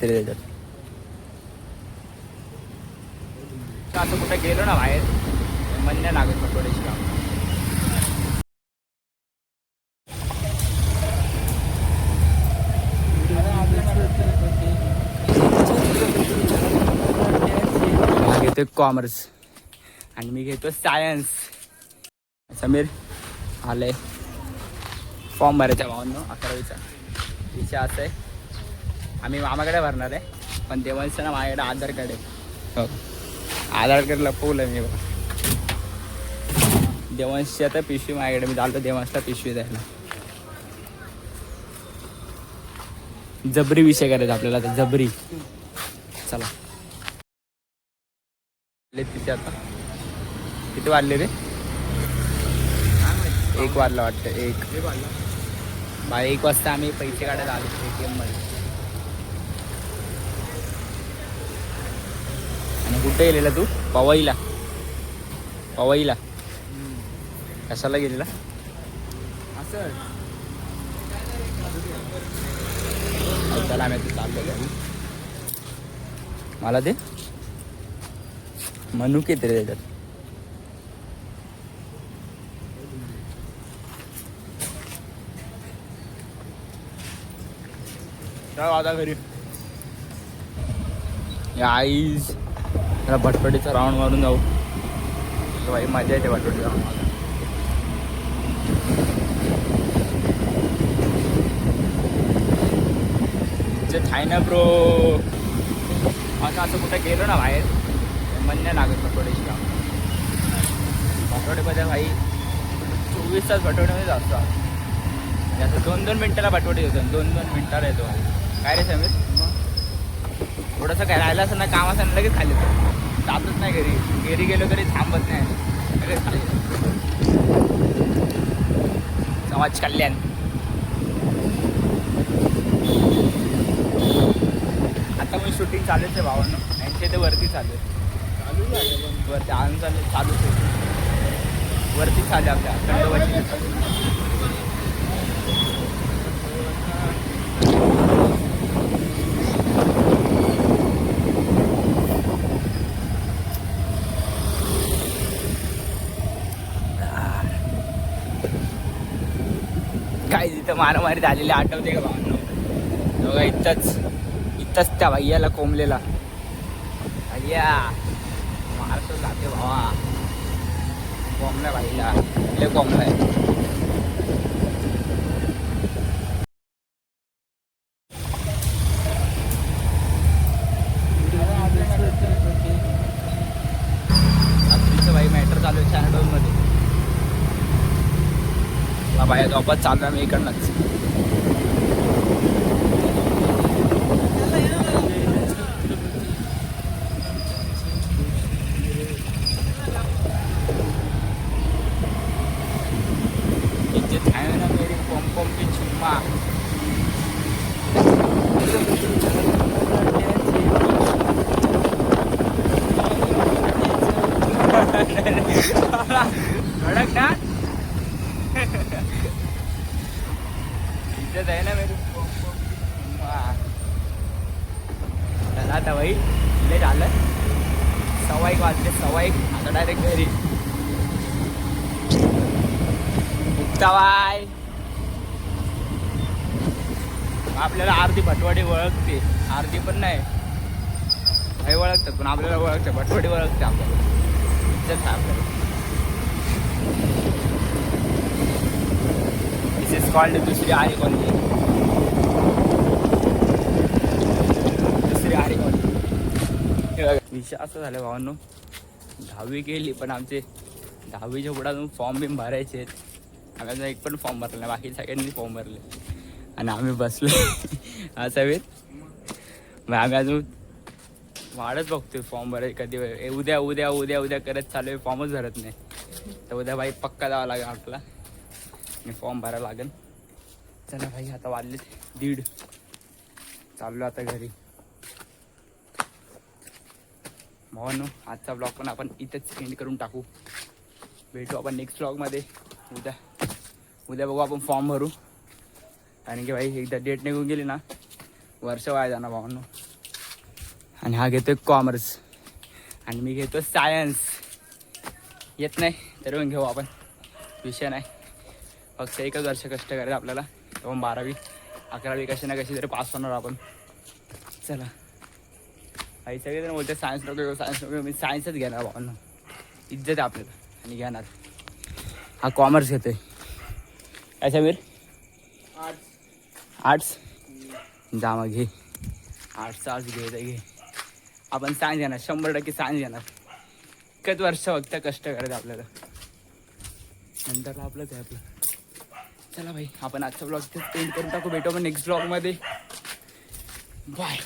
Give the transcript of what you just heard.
तरी त्याच्यात असं कुठं गेलो ना बाहेर मन नाही लागत पटवड्याची काम. घेतोय कॉमर्स आणि मी घेतो सायन्स. समीर आलंय फॉर्म भरायच्या भावांनो 11वीचा. विषय असं आहे आम्ही मामाकडे भरणार आहे पण देवांचं ना माझ्याकडे आधार कार्ड आहे. हो आधार कार्ड लपवलं मी बघा. देवांशी आता पिशवी माझ्याकडे मी चालतो देवांशला पिशवी द्यायला. जबरी विषय करायचा आपल्याला आता जबरी. चला तिथे आता किती वाजले रे? 1 वाजला वाटतं. 1 वाजता आम्ही पैसे काढायला आलो ATM मध्ये. आणि कुठे गेलेला तू? पवईला. पवईला कशाला गेलेला? असं त्याला आम्ही चाललो घरी. मला ते म्हणू की तरी त्याच्यात आता घरी आईज त्याला भटपटीचा राऊंड मारून जाऊ. भाई मजा येते भटपटी राऊंड मारून. थाय ना ब्रो. असं कुठं गेलो ना बाहेर मन नाही लागत भटवड्याची काम. भटवड्यामध्ये भाई 24 तास भटवड्यामध्येच असतो. असं 2-2 मिनिटाला भटवडी होतो. 2-2 मिनिटाला येतो. काय रे समीर? थोडंसं काय राहिलं असं ना काम असं लगेच खाली येतो. जातच नाही घरी. घरी गेलो तरी थांबत नाही लगेच खाली समाज कल्याण. आता मी शूटिंग चालूच आहे भावांनो. यांच्या इथे वरती चालू आहे. वरती आणून चालूच आहे. वरती चालू आपल्या खंडोबाची चालू. काय तिथं मारामारी झालेली आठवते का भावांनो? बघा इथंच त्या भैयाला कोंबलेला. भैया मारतो जाते भावा. कोंबला भाईला लय कोंबलाय. रात्रीचं भाई मॅटर चालू आहे चॅनल मध्ये. बाया झोपत चालू आहे मी इकडनंच. भडक ना इज्जत आहे ना मेरी. आता भाई लय झालं. 1:15 वाजले. 1:15 आता डायरेक्ट घरी. उठता बाय. आपल्याला अर्धी भटवाडी ओळखते. अर्धी पण नाही भाई ओळखतात पण आपल्याला ओळखते. भटवाडी ओळखते आपल्याला. इज्जत आहे आपल्याला. दिस इज कॉल्ड दुसरी आरी कॉलनी. दुसरी आरी कॉलनी. विषय असं झालं भावांनो. 10वी केली पण आमचे 10वीच्या पुढे अजून फॉर्म बिम भरायचे आहेत. आम्ही अजून एक पण फॉर्म भरला नाही. बाकी सगळ्यांनी फॉर्म भरले आणि आम्ही बसलो असं वेळ. मग आम्ही अजून वाढच बघतोय फॉर्म भरायचं कधी. उद्या उद्या उद्या उद्या करत चालू आहे. फॉर्मच भरत नाही. तर उद्या भाई पक्का जावं लागेल आपला आणि फॉर्म भरायला लागेल. चला भाई आता वाजले 1:30. चाललो आता घरी. भावांनो आजचा ब्लॉग पण आपण इथंच एंड करून टाकू. भेटू आपण नेक्स्ट ब्लॉगमध्ये उद्या बघू आपण फॉर्म भरू. कारण की भाई एकदा डेट निघून गेली ना वर्ष वाया जाणार भावांनो. आणि हा घेतोय कॉमर्स आणि मी घेतो सायन्स. येत नाही तरी पण घेऊ आपण, विषय नाही. फक्त एकच वर्ष कष्ट करायचं आपल्याला, तेव्हा 12वी 11वी कशी ना कशी तरी पास होणार आपण. चला आई सगळेजण बोलते सायन्स नको घेऊ, सायन्स नको घेऊ. मी सायन्सच घेणार भावांना, इज्जत आहे आपल्याला आणि घेणार. हा कॉमर्स घेतोय. काय समीर? आर्ट्स. जा मग घे आर्ट्स घे. आपण सायन्स घेणार, 100% सायन्स घेणार. एकच वर्ष फक्त कष्ट करायचं आपल्याला, नंतर आपलंच आहे आपलं. चला भाई, आपण आजचा ब्लॉग एंड करून टाकू. भेटू आपण नेक्स्ट ब्लॉगमध्ये. बाय.